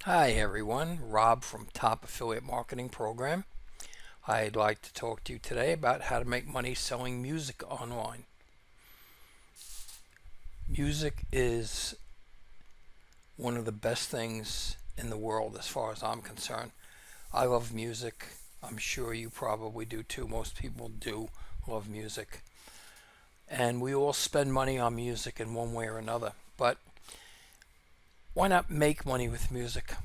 Hi everyone, Rob from Top Affiliate Marketing Program. I'd like to talk to you today about how to make money selling music online. Music is one of the best things in the world as far as I'm concerned. I love music. I'm sure you probably do too. Most people do love music. And we all spend money on music in one way or another. But why not make money with music?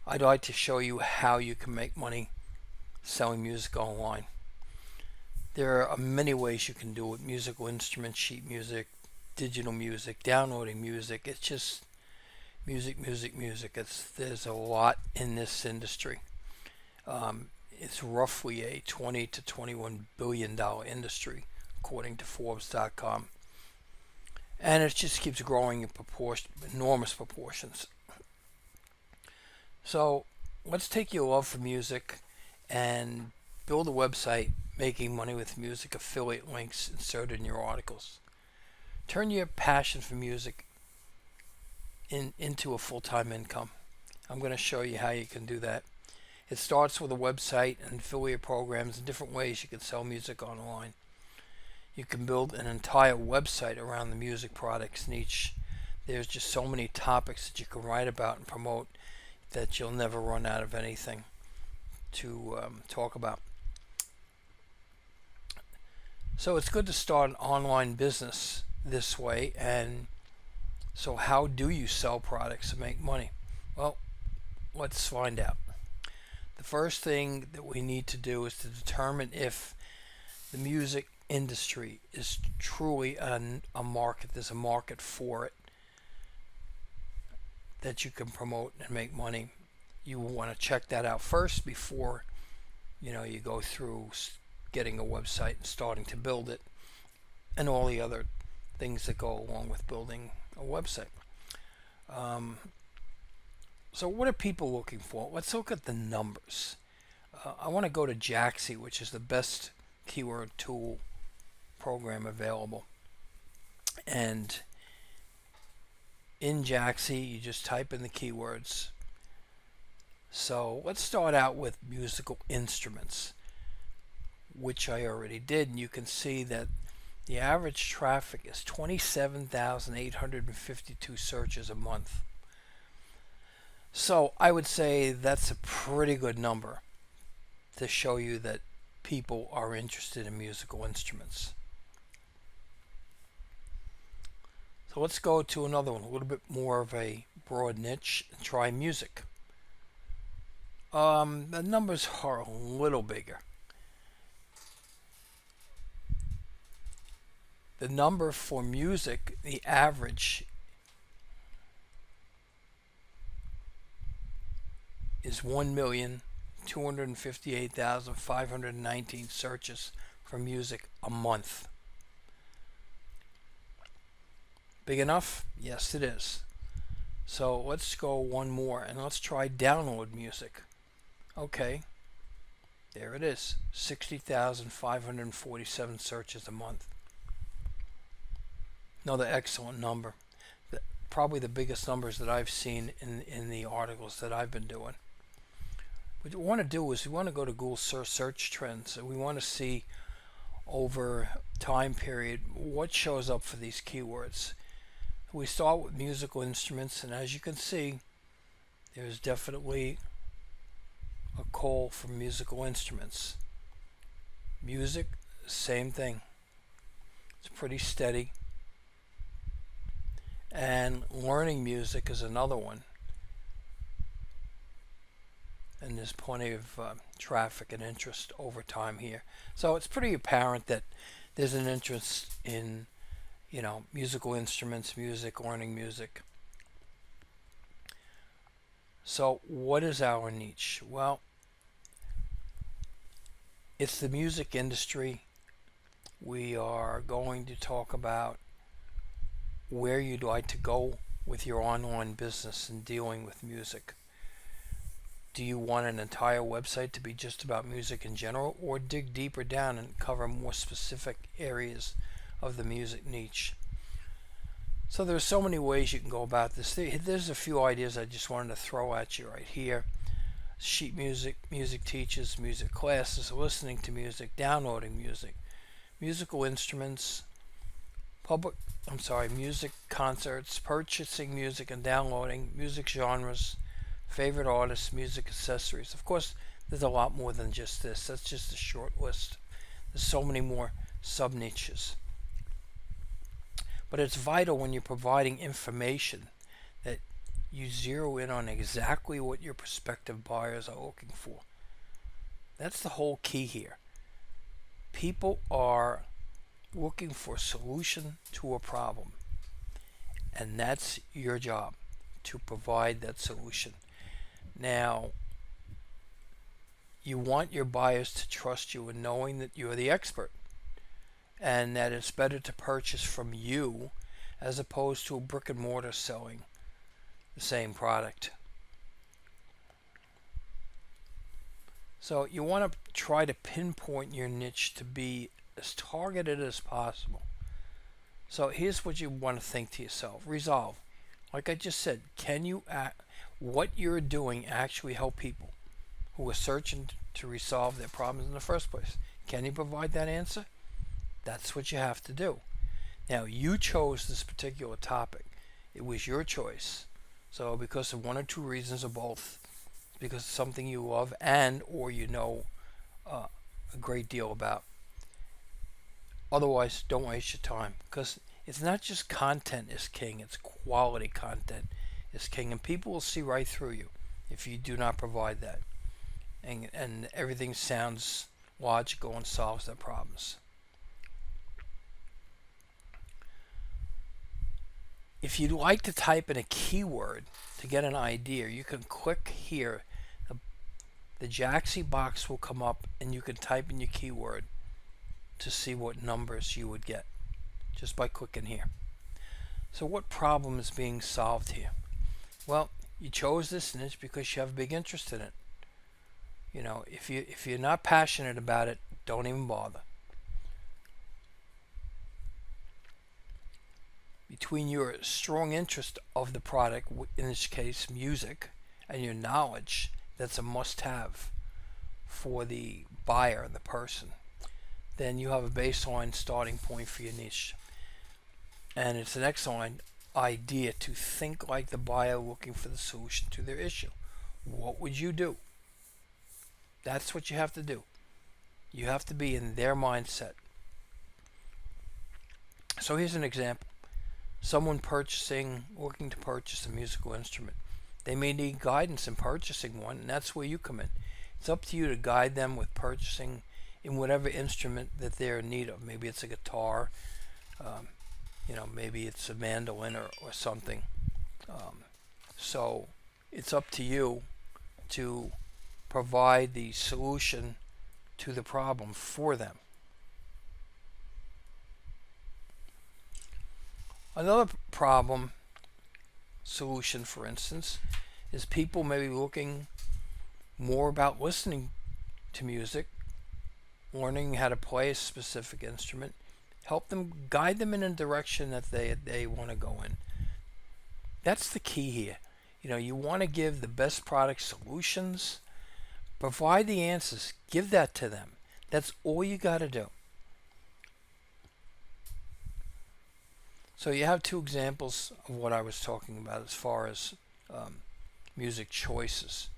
I'd like to show you how you can make money selling music online. There are many ways you can do it: musical instruments, sheet music, digital music, downloading music. It's just music, music, music. There's a lot in this industry. It's roughly a 20 to 21 billion dollar industry, according to Forbes.com, and it just keeps growing in enormous proportions. So let's take your love for music and build a website making money with music affiliate links inserted in your articles. Turn your passion for music into a full-time income. I'm going to show you how you can do that. It starts with a website and affiliate programs and different ways you can sell music online. You can build an entire website around the music products niche. There's just so many topics that you can write about and promote that you'll never run out of anything to talk about. So it's good to start an online business this way. And so how do you sell products and make money? Well, let's find out. The first thing that we need to do is to determine if the music industry is truly a market. There's a market for it that you can promote and make money. You will want to check that out first before you go through getting a website and starting to build it and all the other things that go along with building a website. So what are people looking for? Let's look at the numbers. I want to go to Jaxie, which is the best keyword tool program available. And in Jaxie, you just type in the keywords. So let's start out with musical instruments, which I already did. And you can see that the average traffic is 27,852 searches a month. So I would say that's a pretty good number to show you that people are interested in musical instruments. So let's go to another one, a little bit more of a broad niche, and try music. The numbers are a little bigger. The number for music, the average is 1,258,519 searches for music a month. Big enough? Yes, it is. So let's go one more and let's try download music. Okay, there it is, 60,547 searches a month. Another excellent number. Probably the biggest numbers that I've seen in the articles that I've been doing. What we want to do is we want to go to Google search trends, and we want to see over time period what shows up for these keywords. We start with musical instruments, and as you can see, there's definitely a call for musical instruments. Music, same thing. It's pretty steady. And learning music is another one. And there's plenty of traffic and interest over time here. So it's pretty apparent that there's an interest in, musical instruments, music, learning music. So what is our niche? Well, it's the music industry. We are going to talk about where you'd like to go with your online business and dealing with music. Do you want an entire website to be just about music in general, or dig deeper down and cover more specific areas of the music niche? So there's so many ways you can go about this. There's a few ideas I just wanted to throw at you right here. Sheet music, music teachers, music classes, listening to music, downloading music, musical instruments, music concerts, purchasing music and downloading, music genres, favorite artists, music accessories. Of course, there's a lot more than just this. That's just a short list. There's so many more sub niches. But it's vital when you're providing information that you zero in on exactly what your prospective buyers are looking for. That's the whole key here. People are looking for a solution to a problem, and that's your job, to provide that solution. Now, you want your buyers to trust you in knowing that you're the expert, and that it's better to purchase from you as opposed to a brick and mortar selling the same product. So you want to try to pinpoint your niche to be as targeted as possible. So here's what you want to think to yourself. Resolve. Like I just said, can you what you're doing actually help people who are searching to resolve their problems in the first place? Can you provide that answer? That's what you have to do. Now, you chose this particular topic. It was your choice. So because of one or two reasons or both, because it's something you love and or you know a great deal about. Otherwise, don't waste your time, because it's not just content is king, it's quality content is king, and people will see right through you if you do not provide that. And everything sounds logical and solves their problems. If you'd like to type in a keyword to get an idea, you can click here. The Jaxie box will come up and you can type in your keyword to see what numbers you would get just by clicking here. So what problem is being solved here? Well, you chose this niche because you have a big interest in it. You know, if you're not passionate about it, don't even bother. Between your strong interest of the product, in this case music, and your knowledge, that's a must-have for the buyer, the person, then you have a baseline starting point for your niche. And it's an excellent idea to think like the buyer looking for the solution to their issue. What would you do? That's what you have to do. You have to be in their mindset. So here's an example. Someone looking to purchase a musical instrument. They may need guidance in purchasing one, and that's where you come in. It's up to you to guide them with purchasing in whatever instrument that they're in need of. Maybe it's a guitar, maybe it's a mandolin or something. So it's up to you to provide the solution to the problem for them. Another solution, for instance, is people may be looking more about listening to music, learning how to play a specific instrument, guide them in a direction that they want to go in. That's the key here. You want to give the best product solutions, provide the answers, give that to them. That's all you got to do. So you have two examples of what I was talking about as far as music choices.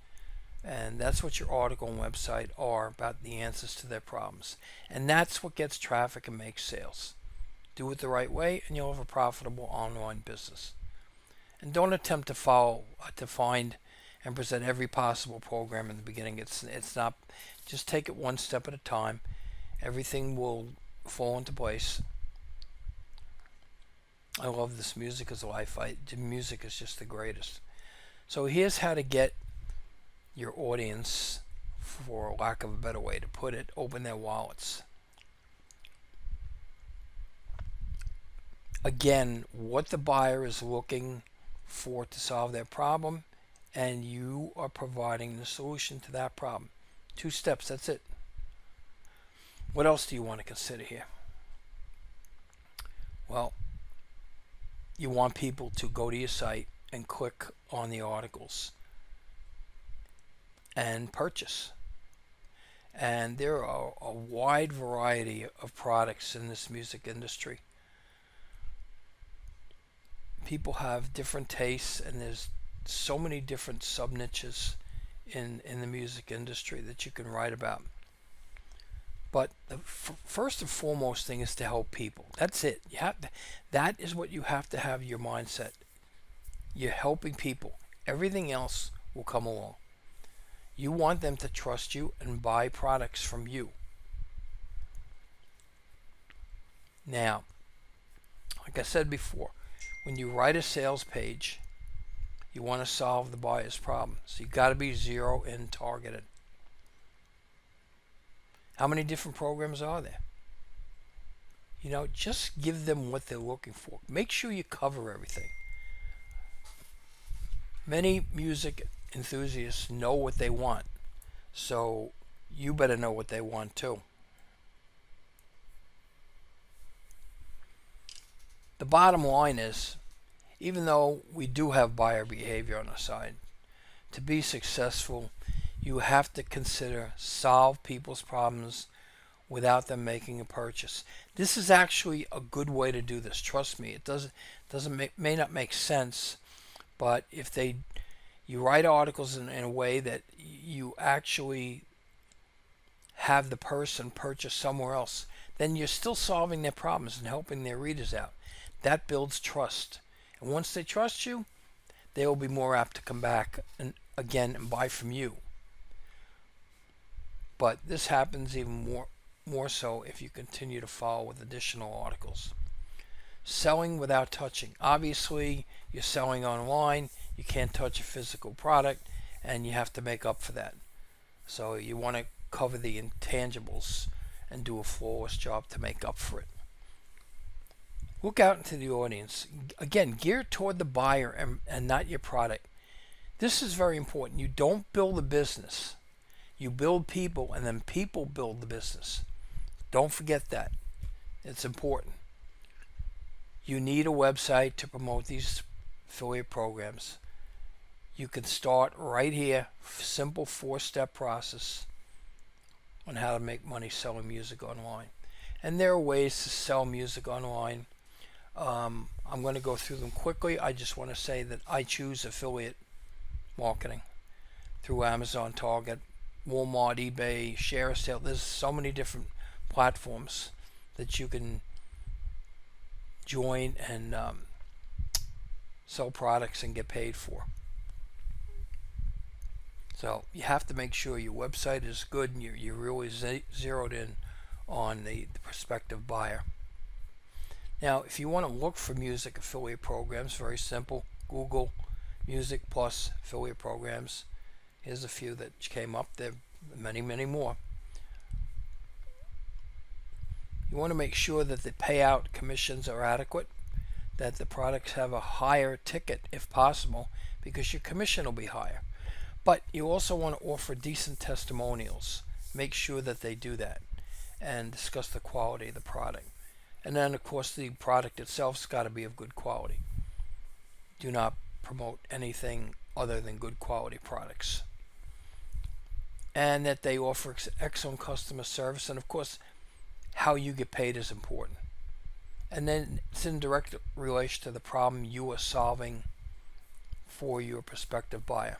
And that's what your article and website are, about the answers to their problems. And that's what gets traffic and makes sales. Do it the right way and you'll have a profitable online business. And don't attempt to find and present every possible program in the beginning. It's not, just take it one step at a time. Everything will fall into place. I love this. Music is life. Music is just the greatest. So here's how to get your audience, for lack of a better way to put it, open their wallets. Again, what the buyer is looking for to solve their problem, and you are providing the solution to that problem. 2 steps, that's it. What else do you want to consider here? Well, you want people to go to your site and click on the articles and purchase. And there are a wide variety of products in this music industry. People have different tastes, and there's so many different sub niches in the music industry that you can write about. But the first and foremost thing is to help people. That's it. That is what you have to have your mindset. You're helping people. Everything else will come along. You want them to trust you and buy products from you. Now, like I said before, when you write a sales page, you want to solve the buyer's problem. So you got to be zero in targeted. How many different programs are there? Just give them what they're looking for. Make sure you cover everything. Many music enthusiasts know what they want, so you better know what they want too. The bottom line is, even though we do have buyer behavior on our side, to be successful, you have to consider solve people's problems without them making a purchase. This is actually a good way to do this. Trust me, it may not make sense, but if you write articles in a way that you actually have the person purchase somewhere else, then you're still solving their problems and helping their readers out. That builds trust. And once they trust you, they will be more apt to come back and buy from you. But this happens even more so if you continue to follow with additional articles. Selling without touching. Obviously, you're selling online. You can't touch a physical product, and you have to make up for that. So you want to cover the intangibles and do a flawless job to make up for it. Look out into the audience. Again, geared toward the buyer and not your product. This is very important. You don't build a business. You build people, and then people build the business. Don't forget that. It's important. You need a website to promote these affiliate programs. You can start right here. Simple 4-step process on how to make money selling music online. And there are ways to sell music online. I'm going to go through them quickly. I just want to say that I choose affiliate marketing through Amazon, Target, Walmart, eBay, ShareASale. There's so many different platforms that you can join and sell products and get paid for. So you have to make sure your website is good and you're really zeroed in on the prospective buyer. Now, if you want to look for music affiliate programs, very simple. Google Music Plus affiliate programs. Here's a few that came up. There are many, many more. You want to make sure that the payout commissions are adequate, that the products have a higher ticket if possible, because your commission will be higher. But you also want to offer decent testimonials. Make sure that they do that and discuss the quality of the product. And then, of course, the product itself's got to be of good quality. Do not promote anything other than good quality products. And that they offer excellent customer service. And, of course, how you get paid is important. And then it's in direct relation to the problem you are solving for your prospective buyer.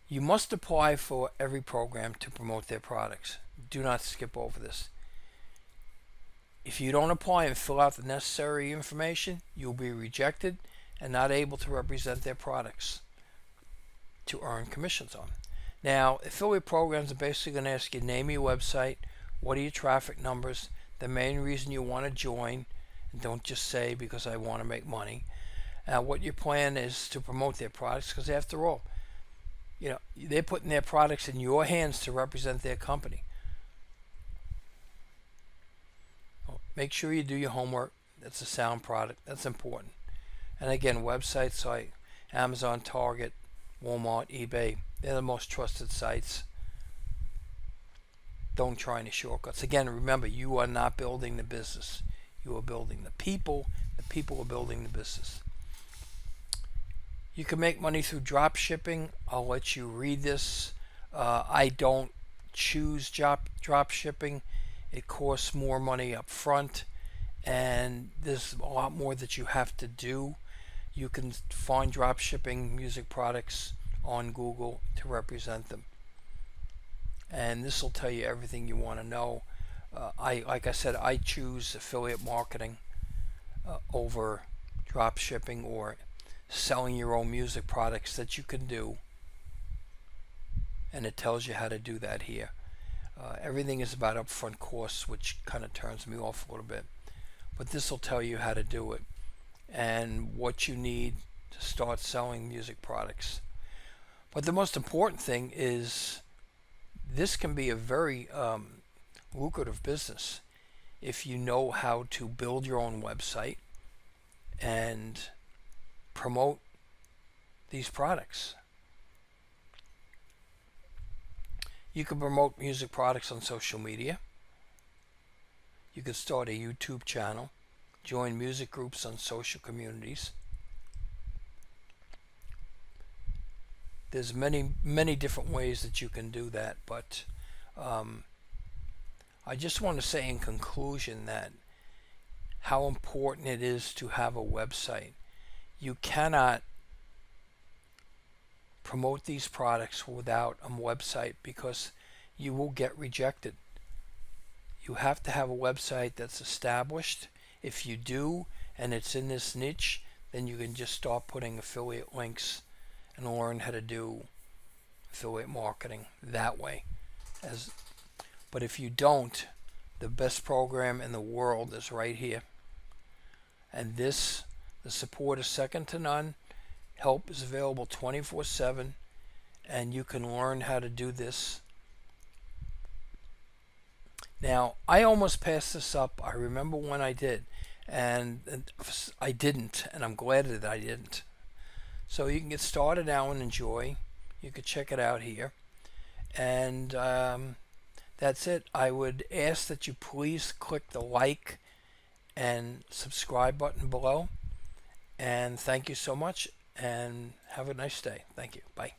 You must apply for every program to promote their products. Do not skip over this. If you don't apply and fill out the necessary information, you'll be rejected and not able to represent their products to earn commissions on. Now, affiliate programs are basically going to ask you, name your website, what are your traffic numbers, the main reason you want to join, and don't just say because I want to make money. What your plan is to promote their products, because after all, they're putting their products in your hands to represent their company. Make sure you do your homework. That's a sound product. That's important. And again, websites like Amazon, Target, Walmart, eBay, they're the most trusted sites. Don't try any shortcuts. Again, remember, you are not building the business. you are building the people are building the business. You can make money through drop shipping. I'll let you read this. I don't choose drop shipping. It costs more money up front, and there's a lot more that you have to do. You can find drop shipping music products on Google to represent them, and this will tell you everything you want to know. Like I said, I choose affiliate marketing over drop shipping or selling your own music products that you can do, and it tells you how to do that here. Everything is about upfront costs, which kind of turns me off a little bit, but this will tell you how to do it and what you need to start selling music products. But the most important thing is this can be a very lucrative business if you know how to build your own website and promote these products. You can promote music products on social media. You can start a YouTube channel, join music groups on social communities. There's many different ways that you can do that, but I just want to say in conclusion that how important it is to have a website. You cannot promote these products without a website because you will get rejected. You have to have a website that's established. If you do, and it's in this niche, then you can just start putting affiliate links and learn how to do affiliate marketing that way. But if you don't, the best program in the world is right here. And the support is second to none. Help is available 24/7, and you can learn how to do this. Now, I almost passed this up. I remember when I did, and I didn't, and I'm glad that I didn't. So you can get started now and enjoy. You can check it out here. And that's it. I would ask that you please click the like and subscribe button below. And thank you so much, and have a nice day. Thank you. Bye.